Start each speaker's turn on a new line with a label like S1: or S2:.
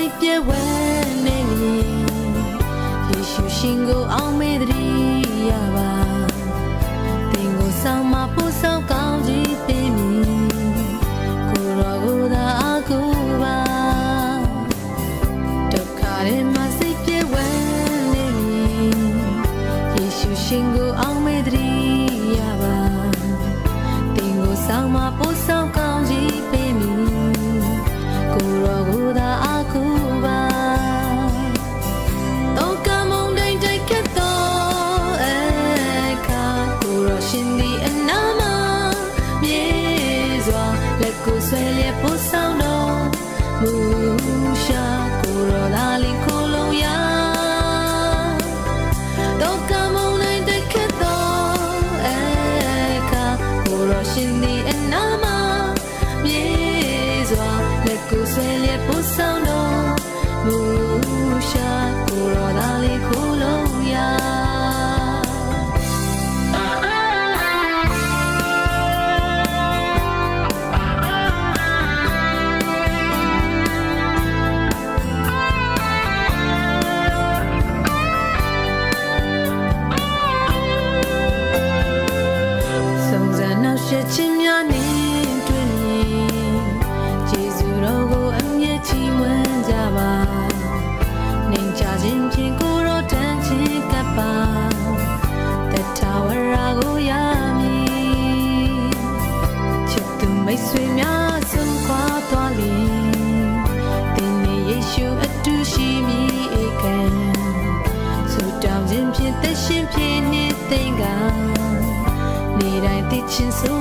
S1: စိတ်ပြဲဝဲနေယေရှုရှင်ကိုအောင်မေတည်းရပါတင်ကိုဆောင်မပို့ဆောင်ကောင်းကြီးပေးမည်ကိုရောကိုသာအခုပါဒုက္ခတွေမှာစိတ်ပြဲဝဲနေယေရှုရှင်ကိုအောင်မေတည်းရပါတင်ကိုဆောင်မပို့ဆောင်ကောင်းကြီးပေးမည်ကိုရောကိုသာအခုပါတော့ကမုန်တိုင်းတိုက်ခတ်တော့အခါကိုရောရှင်ဒီအနာမမြေစွာလက်ကိုဆွဲလျက်ပို့ဆောင်တော့မူရှာကိုရောသာလင်ခိုးလုံးရတော့ကမုန်တိုင်းတိုက်ခတ်တော့အခါကိုရောရှင်ဒီအနာမမြေစွာလက်ကိုဆွဲလျက်ပို့ဆောင်တော့မူရှာကိုရောသာလင်ခိုးလုံးရချင်းများနေတွေ့မြင်ယေရှုတော်ကိုအမြဲချီးမွမ်းကြပါနေကြခြင်းဖြင့်ကိုရောတန်ချင်းကပ်ပါတထဝရကိုရမည်ချစ်သူမိတ်ဆွေများဆုံးခွာသွားလျင်တင်းနေယေရှုအတူရှိမည်ဧကံဆိုတောင်းခြင်းဖြင့်သက်ရှင်ဖြစ်နေသိင်္ဂါနေတိုင်းသိချင်းဆို